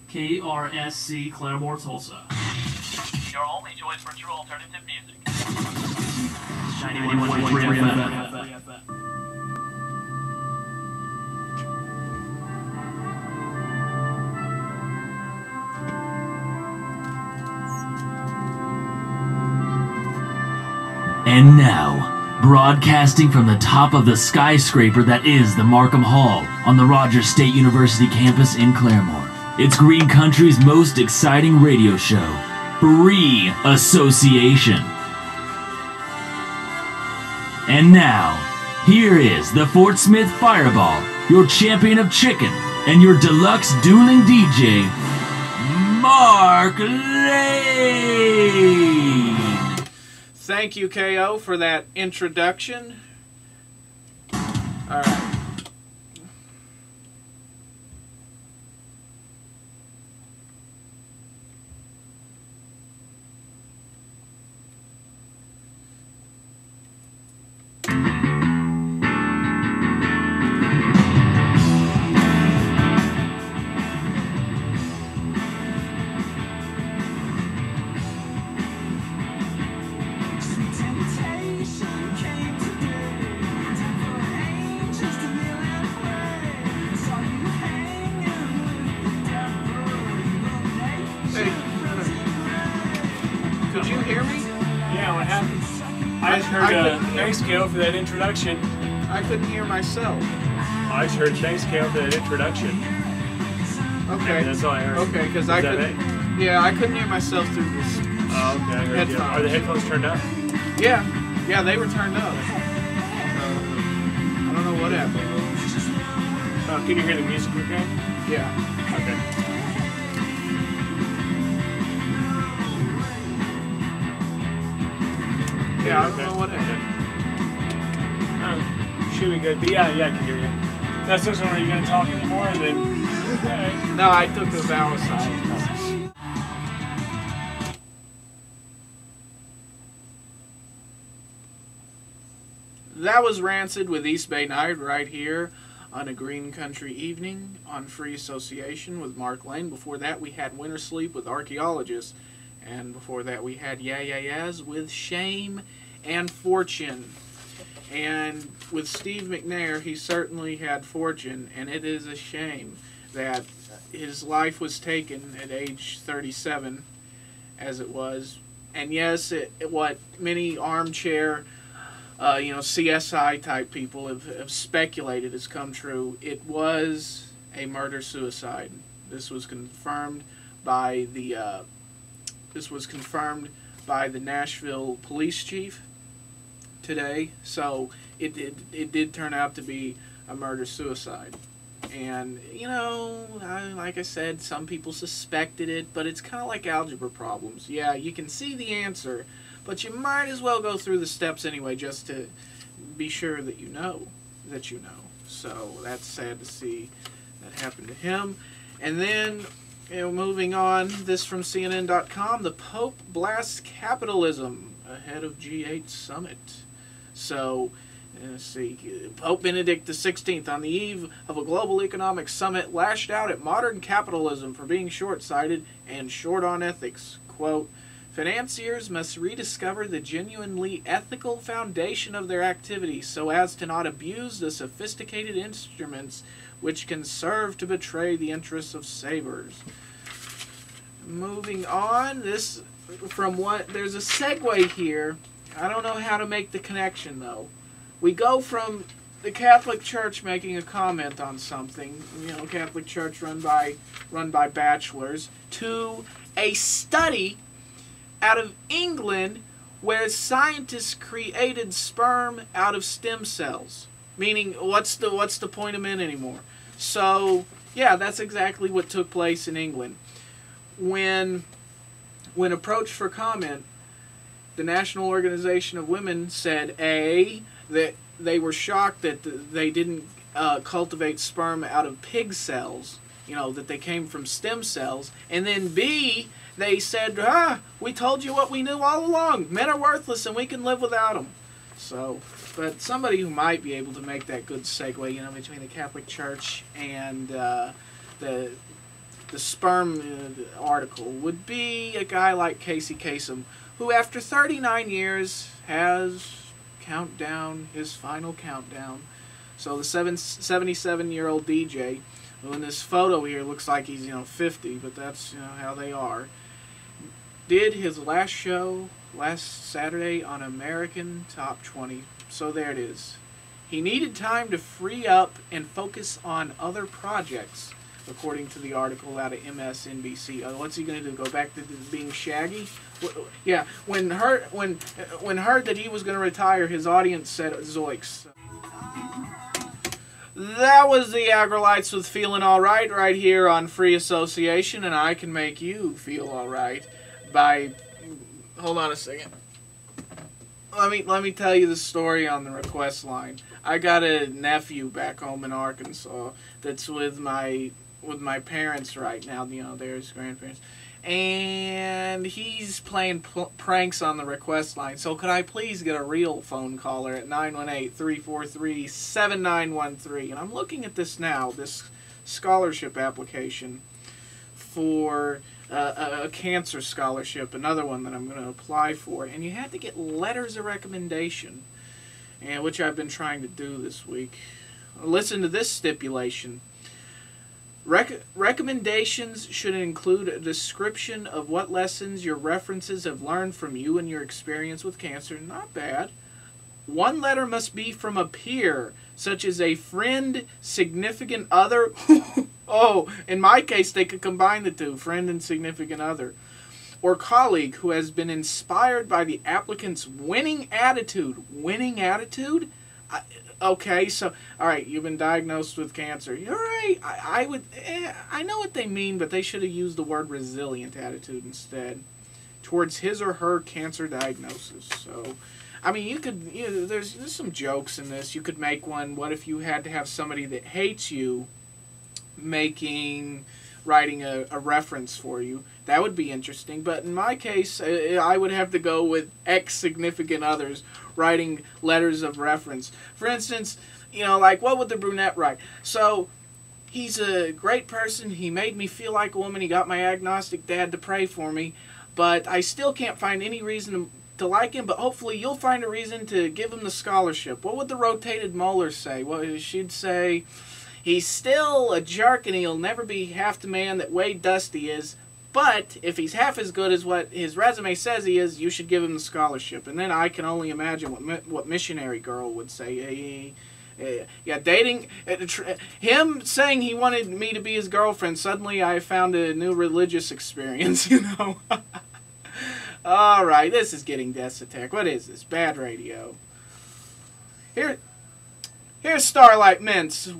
KRSC Claremore, Tulsa. Your only choice for true alternative music. 91.3 FM. And now, broadcasting from the top of the skyscraper that is the Markham Hall on the Rogers State University campus in Claremore, it's Green Country's most exciting radio show, Free Association. And now, here is the Fort Smith Fireball, your champion of chicken, and your deluxe dueling DJ, Mark Lane. Thank you, KO, for that introduction. All right. Could you hear me? Yeah, what happened? I just heard thanks, KO, for that introduction. I couldn't hear myself. I just heard thanks, KO, for that introduction. Okay. That's all I heard. Okay, because I Is that couldn't. it? Yeah, I couldn't hear myself through this. Oh, okay. I heard you. Headphones. Are the headphones turned up? Yeah, they were turned up. I don't know what happened. Can you hear the music okay? Yeah. Okay. Yeah, I don't know what happened. Should be good. But yeah, I can hear you. That's just when are you going to talk anymore? Then. Okay. No, I took the vowel aside. That was Rancid with East Bay Night right here on a Green Country evening on Free Association with Mark Lane. Before that, we had Winter Sleep with Archaeologists. And before that, we had Yeah Yeah Yeahs with Shame and Fortune. And with Steve McNair, he certainly had fortune, and it is a shame that his life was taken at age 37, as it was. And yes, what many armchair, CSI type people have speculated has come true. It was a murder-suicide. This was confirmed by the Nashville police chief today. So it did turn out to be a murder-suicide. And, like I said, some people suspected it, but it's kind of like algebra problems. Yeah, you can see the answer, but you might as well go through the steps anyway just to be sure that you know. So that's sad to see that happen to him. And then, moving on, this from CNN.com, the Pope blasts capitalism ahead of G8 summit. So, let's see, Pope Benedict XVI, on the eve of a global economic summit, lashed out at modern capitalism for being short-sighted and short on ethics. Quote, "Financiers must rediscover the genuinely ethical foundation of their activities so as to not abuse the sophisticated instruments which can serve to betray the interests of savers." Moving on, there's a segue here. I don't know how to make the connection, though. We go from the Catholic Church making a comment on something, Catholic Church run by bachelors, to a study out of England where scientists created sperm out of stem cells. Meaning, what's the point of men anymore? So, yeah, that's exactly what took place in England. When approached for comment, the National Organization of Women said, A, that they were shocked that they didn't cultivate sperm out of pig cells, that they came from stem cells, and then B, they said, we told you what we knew all along. Men are worthless and we can live without them. So, but somebody who might be able to make that good segue, between the Catholic Church and the the sperm article would be a guy like Casey Kasem, who after 39 years has countdown, his final countdown. So the 77-year-old DJ, who in this photo here looks like he's 50, but that's how they are, did his last show last Saturday on American Top 20. So there it is. He needed time to free up and focus on other projects, according to the article out of MSNBC. What's he going to do? Go back to being Shaggy? Yeah, when heard that he was going to retire, his audience said zoinks. That was the Agrolites with Feeling Alright right here on Free Association, and I can make you feel alright by... Hold on a second. Let me tell you the story on the request line. I got a nephew back home in Arkansas that's with my parents right now. They're his grandparents, and he's playing pranks on the request line. So could I please get a real phone caller at 918-343-7913? And I'm looking at this now, this scholarship application for a cancer scholarship, another one that I'm going to apply for, and you had to get letters of recommendation, and which I've been trying to do this week. Listen to this stipulation. Recommendations should include a description of what lessons your references have learned from you and your experience with cancer. Not bad. One letter must be from a peer, such as a friend, significant other. Oh, in my case, they could combine the two, friend and significant other. Or colleague who has been inspired by the applicant's winning attitude. Winning attitude? Okay, so, all right, you've been diagnosed with cancer. You're right. I know what they mean, but they should have used the word resilient attitude instead towards his or her cancer diagnosis. So, I mean, you could, there's some jokes in this. You could make one, what if you had to have somebody that hates you writing a reference for you? That would be interesting. But in my case, I would have to go with ex-significant others writing letters of reference. For instance, like, what would the brunette write? So, he's a great person. He made me feel like a woman. He got my agnostic dad to pray for me. But I still can't find any reason to like him. But hopefully you'll find a reason to give him the scholarship. What would the rotated molar say? Well, she'd say, he's still a jerk and he'll never be half the man that Wade Dusty is. But if he's half as good as what his resume says he is, you should give him the scholarship. And then I can only imagine what missionary girl would say. Yeah, dating him saying he wanted me to be his girlfriend. Suddenly, I found a new religious experience. All right, this is getting Death. What is this? Bad radio. Here's Starlight Mints.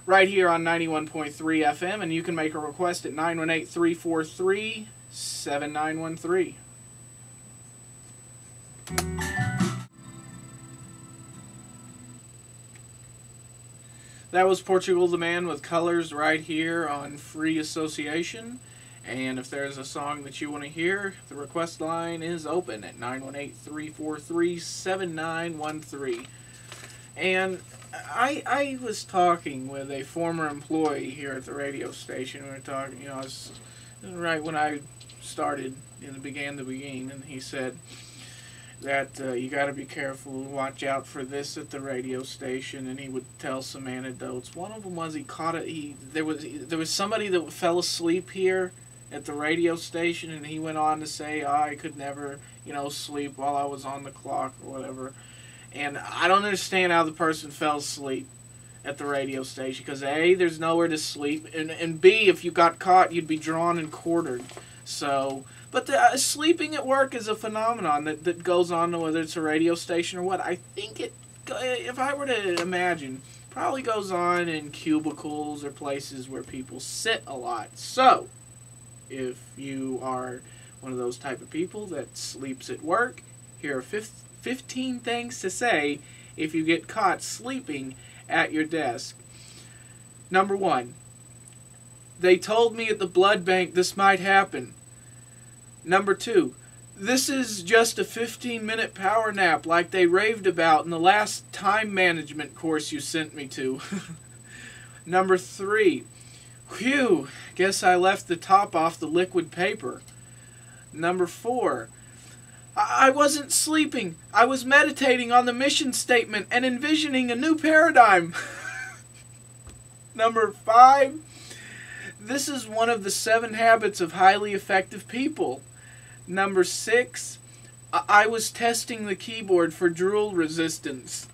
Right here on 91.3 FM, and you can make a request at 918-343-7913. That was Portugal the Man with Colors right here on Free Association. And if there's a song that you want to hear, the request line is open at 918-343-7913. And I was talking with a former employee here at the radio station. We were talking, I was right when I started began the beginning, and he said that you got to be careful, watch out for this at the radio station. And he would tell some anecdotes. One of them was there was somebody that fell asleep here at the radio station, and he went on to say, I could never sleep while I was on the clock or whatever. And I don't understand how the person fell asleep at the radio station, because A, there's nowhere to sleep, and B, if you got caught, you'd be drawn and quartered. So, but sleeping at work is a phenomenon that goes on, whether it's a radio station or what. I think if I were to imagine, probably goes on in cubicles or places where people sit a lot. So, if you are one of those type of people that sleeps at work, here are 15 things to say if you get caught sleeping at your desk. Number 1, they told me at the blood bank this might happen. Number 2, this is just a 15-minute power nap like they raved about in the last time management course you sent me to. Number 3, Whew, guess I left the top off the liquid paper. Number 4, I wasn't sleeping. I was meditating on the mission statement and envisioning a new paradigm. Number 5, this is one of the 7 habits of highly effective people. Number 6, I was testing the keyboard for drool resistance.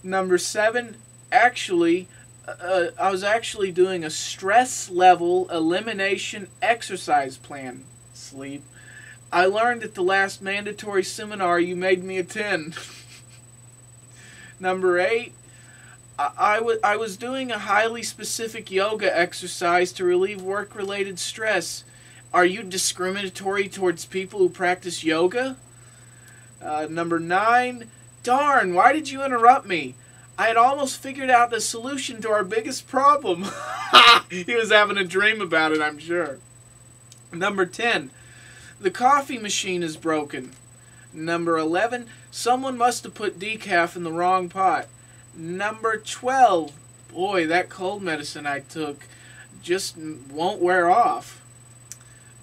Number 7, actually, I was actually doing a stress level elimination exercise plan. Sleep. I learned at the last mandatory seminar you made me attend. Number 8, I was doing a highly specific yoga exercise to relieve work-related stress. Are you discriminatory towards people who practice yoga? Number 9, darn, why did you interrupt me? I had almost figured out the solution to our biggest problem. He was having a dream about it, I'm sure. Number 10, the coffee machine is broken. Number 11, someone must have put decaf in the wrong pot. Number 12, boy, that cold medicine I took just won't wear off.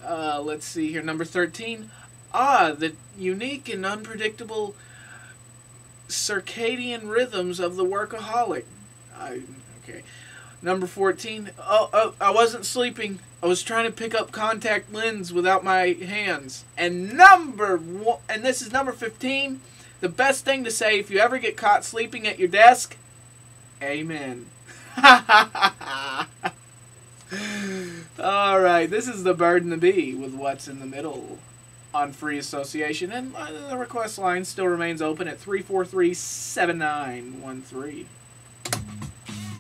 Let's see here. Number 13, the unique and unpredictable circadian rhythms of the workaholic. Okay. Number 14, I wasn't sleeping. I was trying to pick up contact lens without my hands. And this is number 15, the best thing to say if you ever get caught sleeping at your desk, amen. All right, this is the Bird and the Bee with What's in the Middle on Free Association, and the request line still remains open at 343-7913.